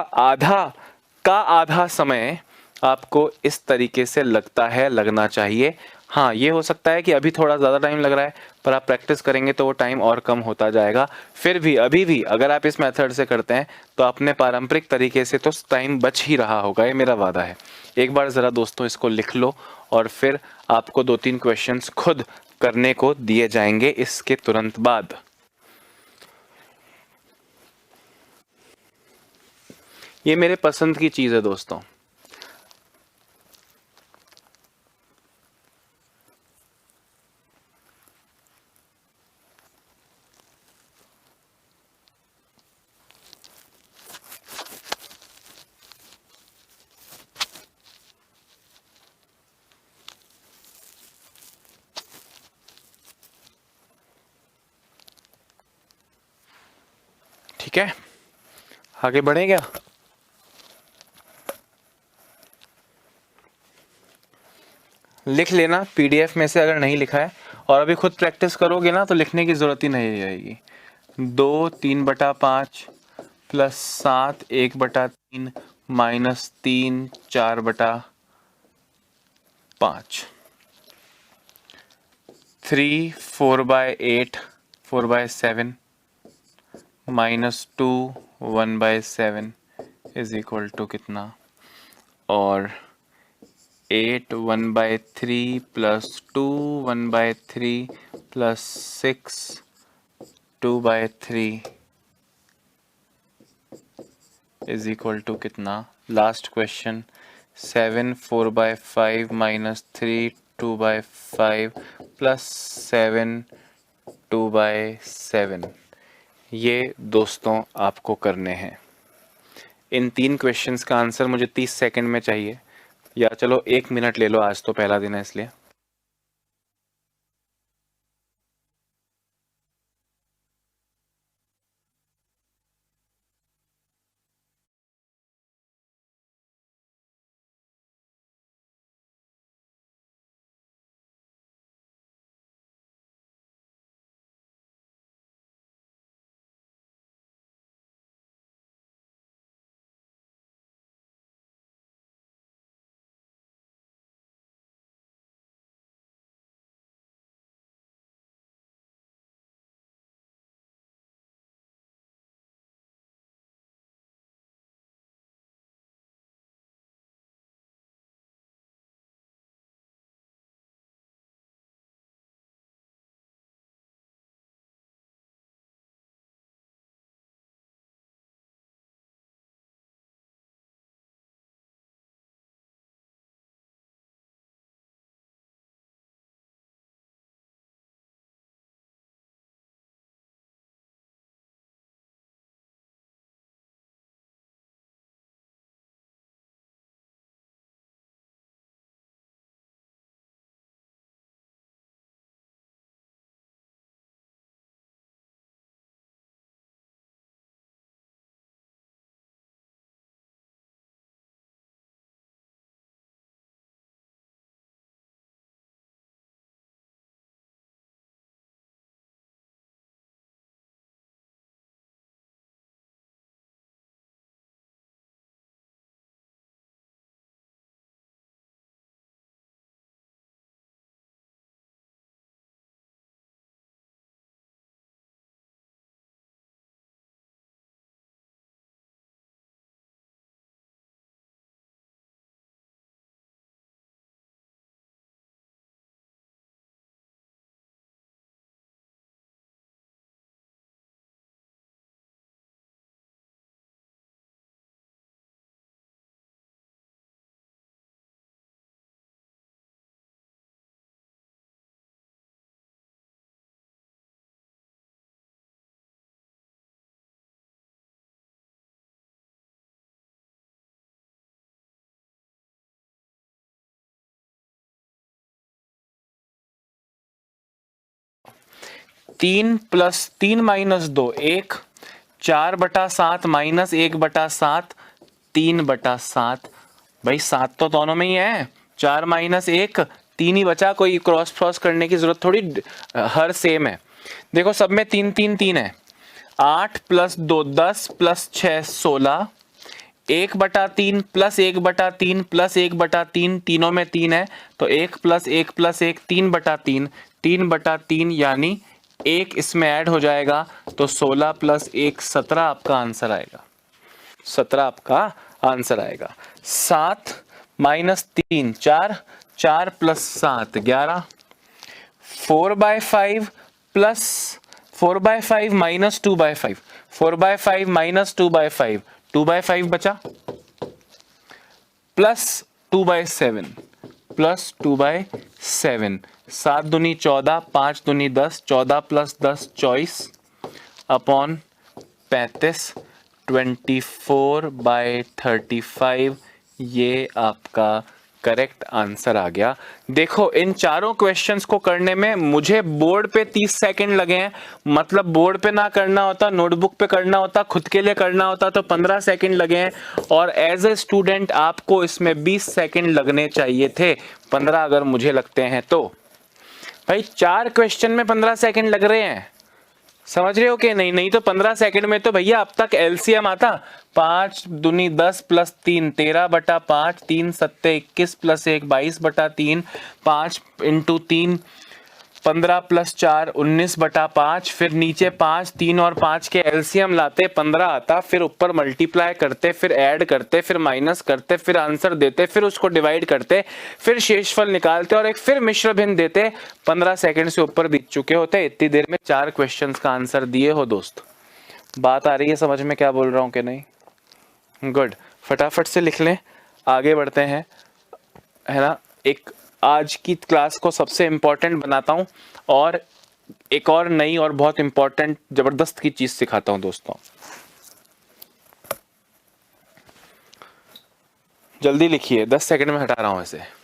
Speaker 1: आधा समय आपको इस तरीके से लगना चाहिए। हाँ, ये हो सकता है कि अभी थोड़ा ज़्यादा टाइम लग रहा है, पर आप प्रैक्टिस करेंगे तो वो टाइम और कम होता जाएगा। फिर भी अभी भी अगर आप इस मेथड से करते हैं तो अपने पारंपरिक तरीके से तो टाइम बच ही रहा होगा, ये मेरा वादा है। एक बार ज़रा दोस्तों इसको लिख लो और फिर आपको 2-3 क्वेश्चंस खुद करने को दिए जाएंगे इसके तुरंत बाद। ये मेरे पसंद की चीज़ है दोस्तों। ठीक है, आगे बढ़े क्या? लिख लेना पीडीएफ में से अगर नहीं लिखा है, और अभी खुद प्रैक्टिस करोगे ना तो लिखने की ज़रूरत ही नहीं रहेगी। 2 3/5 plus 7 1/3 minus 3 4/5, 3 4/8 4/7 minus 2 1/7 is equal to कितना, और 8 1/3 plus 2 1/3 plus 6 2/3 is equal to कितना। Last question 7 4/5 minus 3 2/5 plus 7 2/7। ये दोस्तों आपको करने हैं। इन 3 क्वेश्चंस का आंसर मुझे 30 सेकंड में चाहिए, या चलो 1 मिनट ले लो, आज तो पहला दिन है इसलिए। तीन प्लस 3 माइनस 2 1, 4/7 माइनस 1/7 3/7। भाई 7 तो दोनों में ही है, 4 माइनस 1 3 ही बचा, कोई क्रॉस क्रॉस करने की जरूरत थोड़ी, हर सेम है। देखो सब में 3 3 3 है। 8 + 2 10 + 6 16, 1/3 + 1/3 + 1/3, तीनों में 3 है तो 1 + 1 + 1 3/3, 3/3 यानी 1 इसमें ऐड हो जाएगा तो 16 + 1 17 आपका आंसर आएगा। 17 आपका आंसर आएगा। 7 माइनस 3 4, 4 + 7 11, 4/5 प्लस 4/5 माइनस 2/5, 4/5 माइनस 2/5, 2/5 बचा, प्लस 2/7, प्लस 2/7, 7 दूनी 14, 5 दूनी 10, 14 + 10 24 अपॉन 35, 24/35 ये आपका करेक्ट आंसर आ गया। देखो इन चारों क्वेश्चंस को करने में मुझे बोर्ड पे 30 सेकंड लगे हैं, मतलब बोर्ड पे ना करना होता, नोटबुक पे करना होता, खुद के लिए करना होता तो 15 सेकंड लगे हैं, और एज ए स्टूडेंट आपको इसमें 20 सेकंड लगने चाहिए थे, 15 अगर मुझे लगते हैं तो। भाई 4 क्वेश्चन में 15 सेकंड लग रहे हैं, समझ रहे हो कि नहीं? नहीं तो 15 सेकंड में तो भैया अब तक एलसीएम आता, 5 दूनी 10 + 3 13/5, 3 7 21 + 1 22/3, 5 × 3 15 + 4 19/5, फिर नीचे 5 3 और 5 के एलसीएम लाते 15 आता, फिर ऊपर मल्टीप्लाई करते, फिर ऐड करते, फिर माइनस करते, फिर आंसर देते, फिर उसको डिवाइड करते, फिर शेषफल निकालते और एक फिर मिश्र भिन्न देते। 15 सेकंड से ऊपर बीत चुके होते, इतनी देर में 4 क्वेश्चंस का आंसर दिए हो दोस्त। बात आ रही है समझ में क्या बोल रहा हूं कि नहीं? गुड, फटाफट से लिख लें, आगे बढ़ते हैं, है ना। एक आज की क्लास को सबसे इंपॉर्टेंट बनाता हूं और एक और नई और बहुत इंपॉर्टेंट जबरदस्त की चीज सिखाता हूं दोस्तों। जल्दी लिखिए, 10 सेकंड में हटा रहा हूं ऐसे।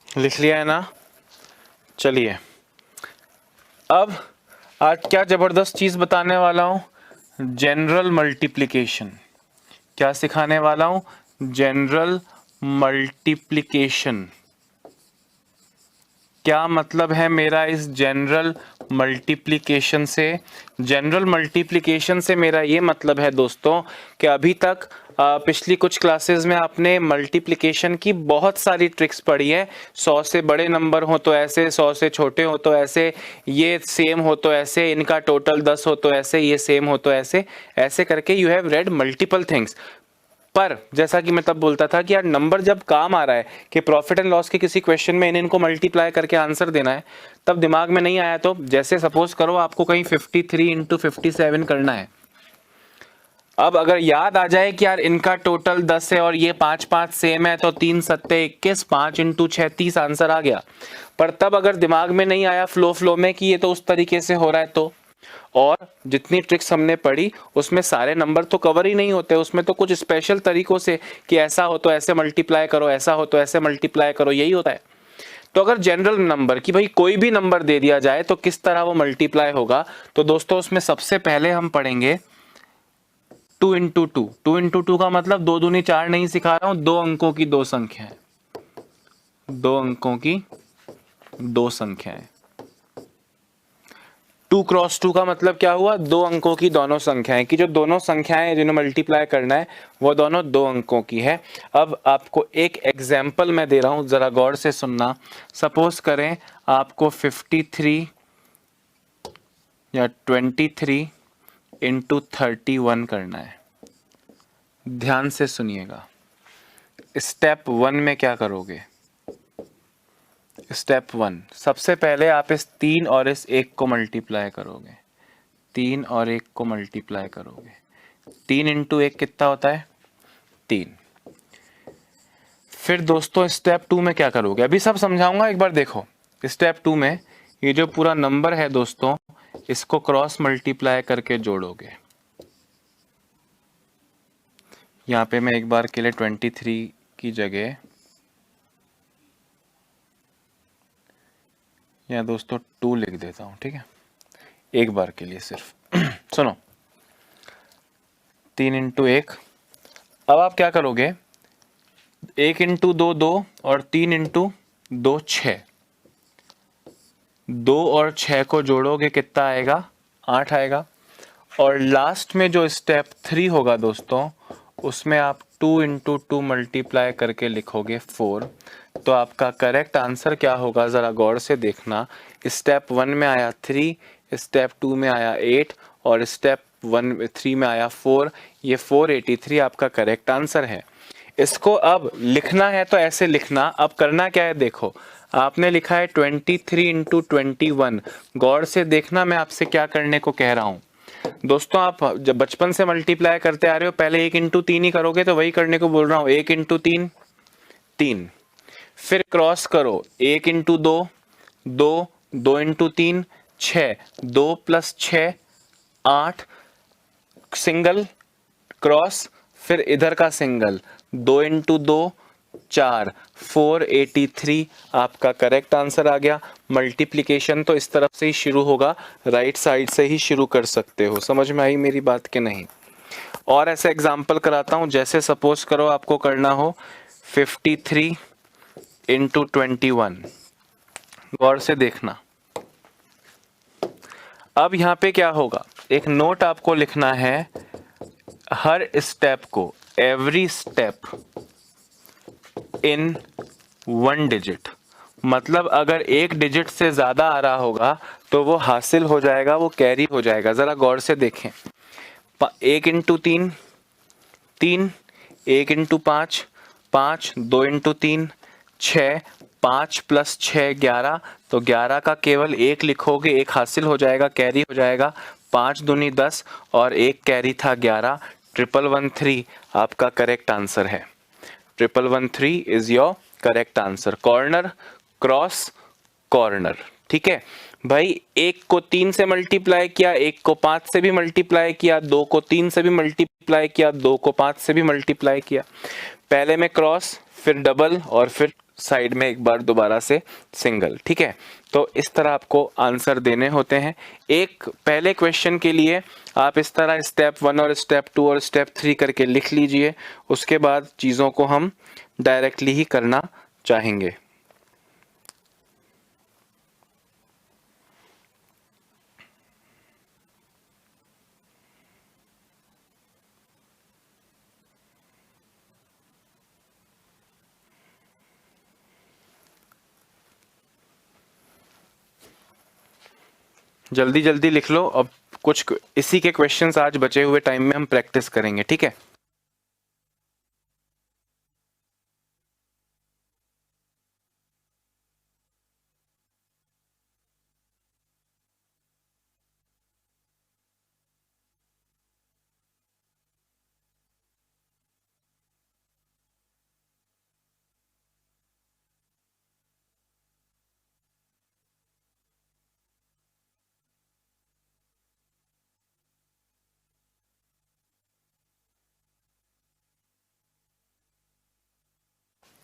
Speaker 1: लिख लिया है ना? चलिए अब आज क्या जबरदस्त चीज बताने वाला हूं, जनरल मल्टीप्लिकेशन। क्या सिखाने वाला हूं? General multiplication. क्या मतलब है मेरा इस जनरल मल्टीप्लिकेशन से? जनरल मल्टीप्लिकेशन से मेरा ये मतलब है दोस्तों कि अभी तक पिछली कुछ क्लासेस में आपने मल्टीप्लिकेशन की बहुत सारी ट्रिक्स पढ़ी है। 100 से बड़े नंबर हो तो ऐसे, 100 से छोटे हो तो ऐसे, ये सेम हो तो ऐसे, इनका टोटल 10 हो तो ऐसे, ये सेम हो तो ऐसे, ऐसे करके you have read multiple things. पर जैसा कि मैं तब बोलता था कि यार नंबर जब काम आ रहा है कि प्रॉफिट एंड लॉस के किसी क्वेश्चन में इनको मल्टीप्लाई करके आंसर देना है, तब दिमाग में नहीं आया। तो जैसे सपोज करो आपको कहीं 53 इंटू 57 करना है। अब अगर याद आ जाए कि यार इनका टोटल 10 है और ये 5 सेम है, तो 3 सत्ते 21, 5 इंटू 6 30 आंसर आ गया। पर तब अगर दिमाग में नहीं आया फ्लो में कि ये तो उस तरीके से हो रहा है, तो और जितनी ट्रिक्स हमने पढ़ी उसमें सारे नंबर तो कवर ही नहीं होते, उसमें तो कुछ स्पेशल तरीकों से कि ऐसा हो तो ऐसे मल्टीप्लाई करो, ऐसा हो तो ऐसे मल्टीप्लाई करो, यही होता है। तो अगर जनरल नंबर कि भाई कोई भी नंबर दे दिया जाए तो किस तरह वो मल्टीप्लाई होगा, तो दोस्तों उसमें सबसे पहले हम पढ़ेंगे 2 इंटू 2। 2 इंटू 2 का मतलब 2 दूनी 4 नहीं सिखा रहा हूं, 2 अंकों की 2 संख्याएं, 2 अंकों की 2 संख्याएं। 2 क्रॉस 2 का मतलब क्या हुआ, 2 अंकों की दोनों संख्याएं, कि जो दोनों संख्याएं जिन्हें मल्टीप्लाई करना है वो दोनों 2 अंकों की है। अब आपको एक एग्जाम्पल मैं दे रहा हूं, जरा गौर से सुनना। सपोज करें आपको 53 या 23 इंटू 31 करना है। ध्यान से सुनिएगा। स्टेप 1 में क्या करोगे? स्टेप 1, सबसे पहले आप इस 3 और इस 1 को मल्टीप्लाई करोगे। 3 और 1 को मल्टीप्लाई करोगे। 3 इंटू 1 कितना होता है? 3। फिर दोस्तों स्टेप 2 में क्या करोगे? अभी सब समझाऊंगा, एक बार देखो। स्टेप 2 में ये जो पूरा नंबर है दोस्तों, इसको क्रॉस मल्टीप्लाई करके जोड़ोगे। यहां पे मैं एक बार के लिए 23 की जगह या दोस्तों 2 लिख देता हूं, ठीक है, एक बार के लिए सिर्फ। सुनो, 3 इंटू 1। अब आप क्या करोगे? 1 इंटू 2 2 और 3 इंटू 2 6। 2 और 6 को जोड़ोगे कितना आएगा? 8 आएगा। और लास्ट में जो स्टेप 3 होगा दोस्तों, उसमें आप 2 इंटू 2 मल्टीप्लाई करके लिखोगे 4। तो आपका करेक्ट आंसर क्या होगा, जरा गौर से देखना। स्टेप 1 में आया 3, स्टेप 2 में आया 8 और स्टेप 3 में आया 4। ये 483 आपका करेक्ट आंसर है। इसको अब लिखना है तो ऐसे लिखना। अब करना क्या है, देखो आपने लिखा है 23 इंटू 21। गौर से देखना मैं आपसे क्या करने को कह रहा हूं दोस्तों। आप जब बचपन से मल्टीप्लाई करते आ रहे हो, पहले 1 इंटू 3 ही करोगे, तो वही करने को बोल रहा हूं। 1 इंटू 3 3, फिर क्रॉस करो 1 into 2 2, 2 into 3 6, 2 plus 6 8, single cross, फिर इधर का सिंगल, 2 इंटू 2 4, 483 आपका करेक्ट आंसर आ गया। मल्टीप्लिकेशन तो इस तरफ से ही शुरू होगा, राइट साइड से ही शुरू कर सकते हो। समझ में आई मेरी बात के नहीं? और ऐसे एग्जाम्पल कराता हूं, जैसे सपोज करो आपको करना हो 53 इंटू 21। गौर से देखना। अब यहां पे क्या होगा, एक नोट आपको लिखना है, हर स्टेप को, एवरी स्टेप इन 1 डिजिट। मतलब अगर एक डिजिट से ज्यादा आ रहा होगा तो वो हासिल हो जाएगा, वो कैरी हो जाएगा। जरा गौर से देखें। 1 इंटू 3 3, 1 इंटू 5 5, 2 इंटू 3 6, 5 प्लस 6 11, तो 11 का केवल 1 लिखोगे, 1 हासिल हो जाएगा, कैरी हो जाएगा। 5 दूनी 10 और 1 कैरी था 11। 1113 आपका करेक्ट आंसर है। 1113 is your correct answer. Corner cross corner, ठीक है भाई। 1 को 3 से मल्टीप्लाई किया, 1 को 5 से भी मल्टीप्लाई किया, 2 को 3 से भी मल्टीप्लाई किया, 2 को 5 से भी मल्टीप्लाई किया। पहले में क्रॉस, फिर डबल और फिर साइड में एक बार दोबारा से सिंगल, ठीक है। तो इस तरह आपको आंसर देने होते हैं। एक पहले क्वेश्चन के लिए आप इस तरह स्टेप 1 और स्टेप 2 और स्टेप 3 करके लिख लीजिए। उसके बाद चीज़ों को हम डायरेक्टली ही करना चाहेंगे। जल्दी जल्दी लिख लो। अब कुछ इसी के क्वेश्चंस आज बचे हुए टाइम में हम प्रैक्टिस करेंगे, ठीक है।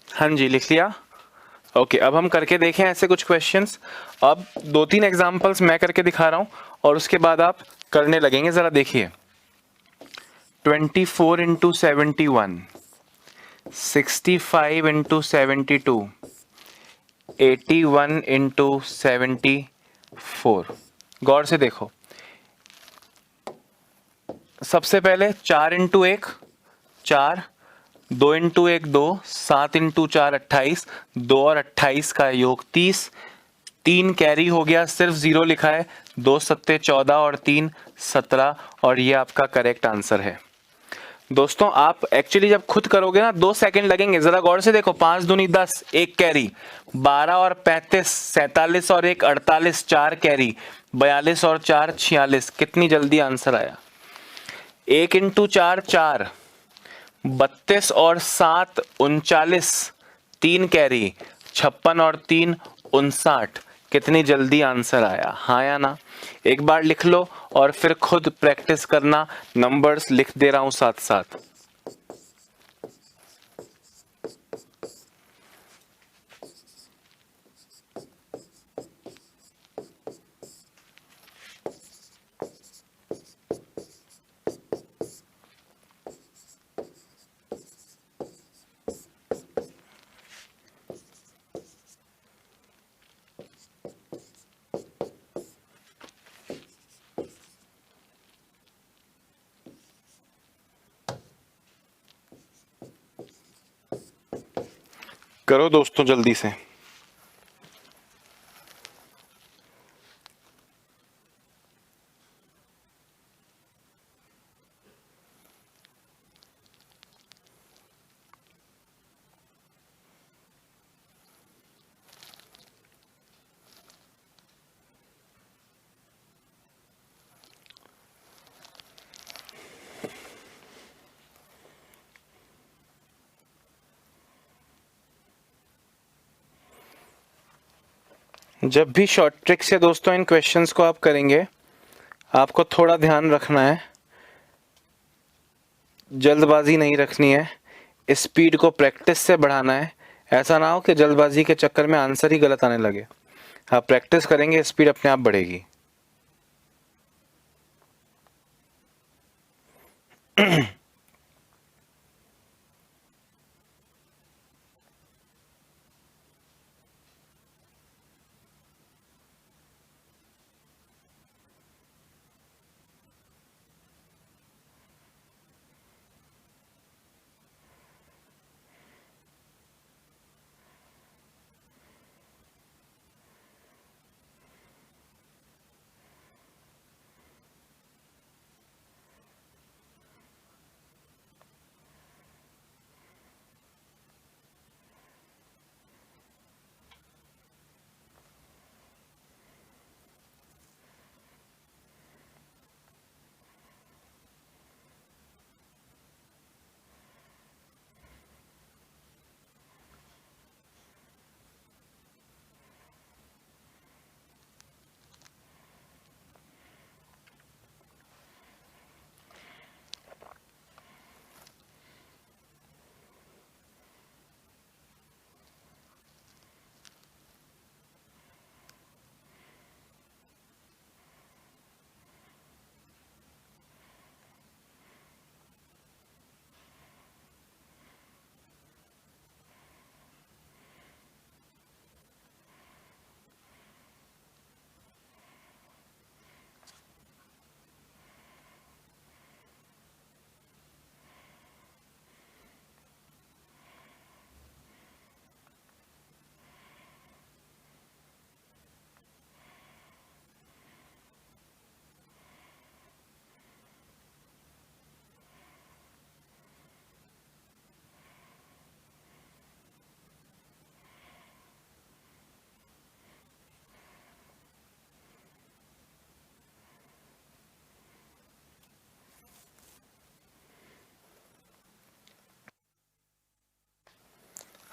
Speaker 1: हाँ जी, लिख लिया। ओके, अब हम करके देखें ऐसे कुछ क्वेश्चंस। अब 2-3 एग्जांपल्स मैं करके दिखा रहा हूँ और उसके बाद आप करने लगेंगे। ज़रा देखिए, 24 इंटू 71, 65 इंटू 72, 81 इंटू 74। गौर से देखो, सबसे पहले 4 इंटू 1 4, 2 इंटू 1 2, 7 इंटू 4 28, 2 और 28 का योग 30, 3 कैरी हो गया, सिर्फ 0 लिखा है, 2 सत्ते 14 और 3 17, और ये आपका करेक्ट आंसर है। दोस्तों आप एक्चुअली जब खुद करोगे ना 2 सेकंड लगेंगे। जरा गौर से देखो, 5 दूनी 10, 1 कैरी, 12 और 35 47 और 1 48, 4 कैरी, 42 और 4 46। कितनी जल्दी आंसर आया। 1 इंटू 4 4, 32 और 7 39, 3 कैरी, 56 और 3 59। कितनी जल्दी आंसर आया, हाँ या ना। एक बार लिख लो और फिर खुद प्रैक्टिस करना। नंबर्स लिख दे रहा हूं साथ साथ। करो दोस्तों जल्दी से। जब भी शॉर्ट ट्रिक से दोस्तों इन क्वेश्चंस को आप करेंगे, आपको थोड़ा ध्यान रखना है, जल्दबाजी नहीं रखनी है, स्पीड को प्रैक्टिस से बढ़ाना है। ऐसा ना हो कि जल्दबाजी के चक्कर में आंसर ही गलत आने लगे। आप प्रैक्टिस करेंगे, स्पीड अपने आप बढ़ेगी।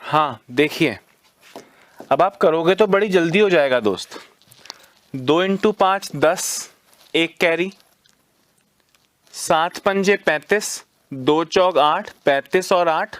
Speaker 1: हाँ देखिए, अब आप करोगे तो बड़ी जल्दी हो जाएगा दोस्त। 2 इंटू 5 10, 1 कैरी, 7 पंजे 35, 2 चौक 8, 35 और 8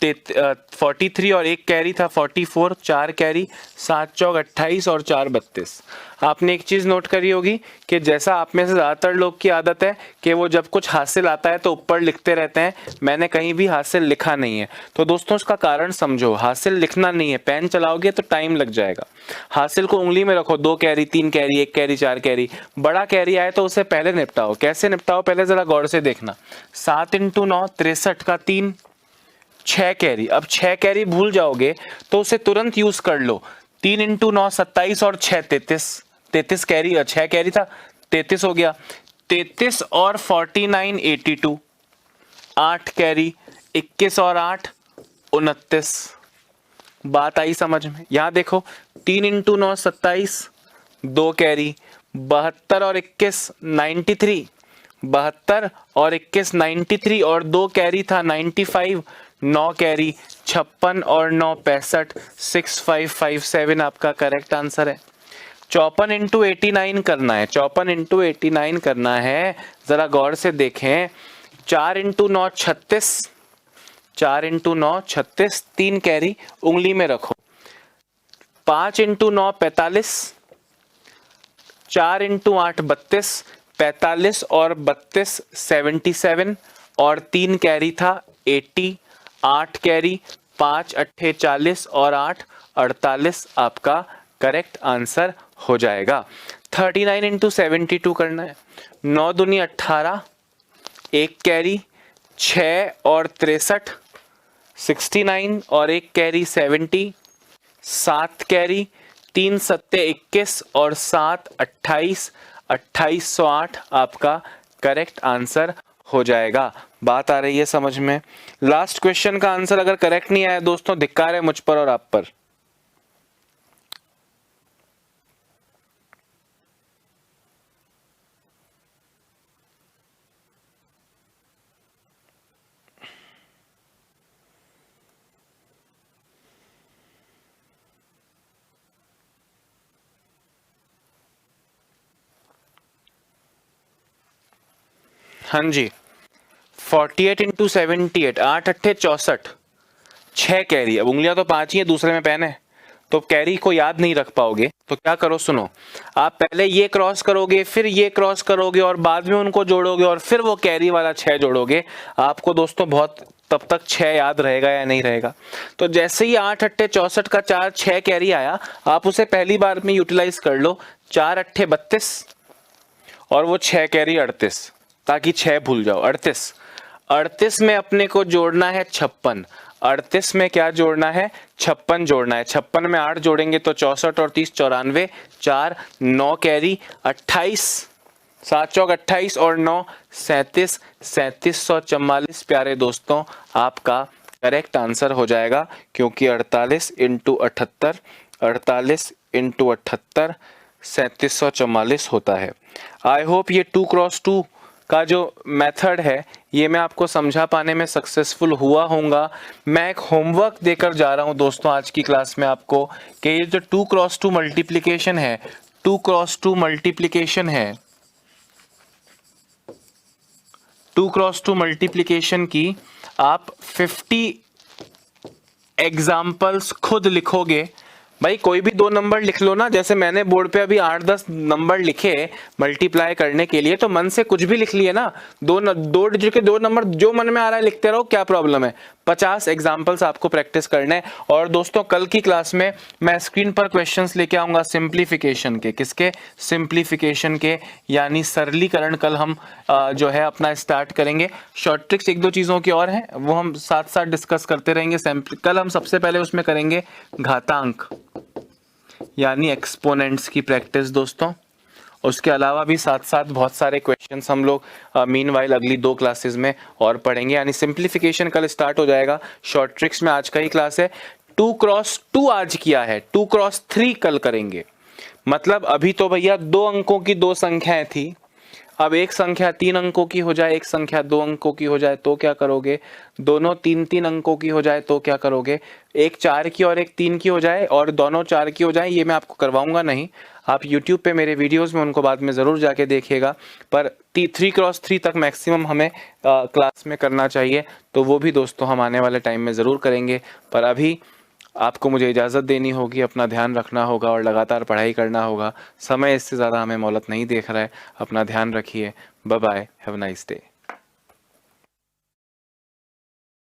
Speaker 1: 43 और एक कैरी था 44, 4 कैरी, 7 चौक 28 और 4 32। आपने एक चीज़ नोट करी होगी कि जैसा आप में से ज़्यादातर लोग की आदत है कि वो जब कुछ हासिल आता है तो ऊपर लिखते रहते हैं, मैंने कहीं भी हासिल लिखा नहीं है। तो दोस्तों उसका कारण समझो, हासिल लिखना नहीं है, पेन चलाओगे तो टाइम लग जाएगा। हासिल को उंगली में रखो, 2 कैरी, 3 कैरी, 1 कैरी, 4 कैरी। बड़ा कैरी आए तो उसे पहले निपटाओ। कैसे निपटाओ पहले ज़रा गौर से देखना। 7 × 9 63 का 3, 6 कैरी। अब 6 कैरी भूल जाओगे तो उसे तुरंत यूज कर लो। 3 × 9 27 और 6 33, 33 कैरी, 6 कैरी था 33 हो गया। 33 और 49 82, 8 कैरी, 21 और 8 29। बात आई समझ में? यहां देखो 3 × 9 27, 2 कैरी, 72 और 21 93, 72 और 21 93 और 2 कैरी था 95, 9 कैरी 56 और 9 65, 6557 आपका करेक्ट आंसर है। 54 × 89 करना है, 54 × 89 करना है। जरा गौर से देखें। 4 × 9 36, 4 × 9 36, 3 कैरी उंगली में रखो। 5 × 9 45, 4 × 8 32, 45 और 32 77 और 3 कैरी था 80, 8 कैरी, 5 अट्ठे 40 और 8 48 आपका करेक्ट आंसर हो जाएगा। 39 × 72 करना है। 9 दूनी 18, 1 कैरी, 6 और 63 69 और 1 कैरी 70, 7 कैरी, 3 सत्ते 21 और 7 28, 2808 आपका करेक्ट आंसर हो जाएगा। बात आ रही है समझ में? लास्ट क्वेश्चन का आंसर अगर करेक्ट नहीं आया दोस्तों, धिक्कार है मुझ पर और आप पर। हाँ जी, 48 × 78, 8 अट्ठे 64, 6 कैरी। अब उंगलियां तो 5 ही है, दूसरे में पेन है तो कैरी को याद नहीं रख पाओगे। तो क्या करो सुनो, आप पहले ये क्रॉस करोगे, फिर ये क्रॉस करोगे और बाद में उनको जोड़ोगे और फिर वो कैरी वाला 6 जोड़ोगे। आपको दोस्तों बहुत तब तक 6 याद रहेगा या नहीं रहेगा। तो जैसे ही 8 अट्ठे 64 का 4 6 कैरी आया, आप उसे पहली बार में यूटिलाइज कर लो। 4 अट्ठे 32 और वो 6 कैरी 38, ताकि 6 भूल जाओ। 38 में अपने को जोड़ना है 56। 38 में क्या जोड़ना है? 56 जोड़ना है। 56 में 8 जोड़ेंगे तो 64 और 30 94, 4 9 कैरी 28, 7 चौक 28 और 9 37, 3744 प्यारे दोस्तों आपका करेक्ट आंसर हो जाएगा। क्योंकि 48 × 78, 48 × 78 3744 होता है। आई होप ये 2 × 2 का जो मेथड है ये मैं आपको समझा पाने में सक्सेसफुल हुआ होऊंगा। मैं एक होमवर्क देकर जा रहा हूं दोस्तों आज की क्लास में आपको कि ये जो 2 × 2 मल्टीप्लिकेशन है, 2 × 2 मल्टीप्लिकेशन है, 2 × 2 मल्टीप्लिकेशन की आप 50 एग्जाम्पल्स खुद लिखोगे। भाई कोई भी 2 नंबर लिख लो ना, जैसे मैंने बोर्ड पे अभी 8-10 नंबर लिखे मल्टीप्लाई करने के लिए, तो मन से कुछ भी लिख लिए ना। 2 डिजिट के 2 नंबर जो मन में आ रहा है लिखते रहो, क्या प्रॉब्लम है। 50 एग्जाम्पल्स आपको प्रैक्टिस करने हैं। और दोस्तों कल की क्लास में मैं स्क्रीन पर क्वेश्चंस लेके आऊंगा सिंप्लीफिकेशन के। किसके? सिंप्लीफिकेशन के, यानी सरलीकरण। कल हम जो है अपना स्टार्ट करेंगे। शॉर्ट ट्रिक्स 1-2 चीज़ों की और हैं, वो हम साथ साथ डिस्कस करते रहेंगे। कल हम सबसे पहले उसमें करेंगे घातांक यानी एक्सपोनेंट्स की प्रैक्टिस दोस्तों। उसके अलावा भी साथ साथ बहुत सारे क्वेश्चंस हम लोग मीनवाइल अगली 2 क्लासेस में और पढ़ेंगे। यानी सिंप्लीफिकेशन कल स्टार्ट हो जाएगा, शॉर्ट ट्रिक्स में आज का ही क्लास है। 2 × 2 आज किया है, 2 × 3 कल करेंगे। मतलब अभी तो भैया 2 अंकों की 2 संख्याएं थी, अब एक संख्या 3 अंकों की हो जाए, एक संख्या 2 अंकों की हो जाए तो क्या करोगे? दोनों 3-3 अंकों की हो जाए तो क्या करोगे? एक 4 की और एक 3 की हो जाए और दोनों 4 की हो जाए, ये मैं आपको करवाऊंगा नहीं। आप यूट्यूब पे मेरे वीडियोस में उनको बाद में ज़रूर जाके देखिएगा, पर 3x3 तक मैक्सिमम हमें क्लास में करना चाहिए, तो वो भी दोस्तों हम आने वाले टाइम में ज़रूर करेंगे। पर अभी आपको मुझे इजाज़त देनी होगी, अपना ध्यान रखना होगा और लगातार पढ़ाई करना होगा। समय इससे ज़्यादा हमें मोहलत नहीं देख रहा है। अपना ध्यान रखिए। Bye bye, have a nice day.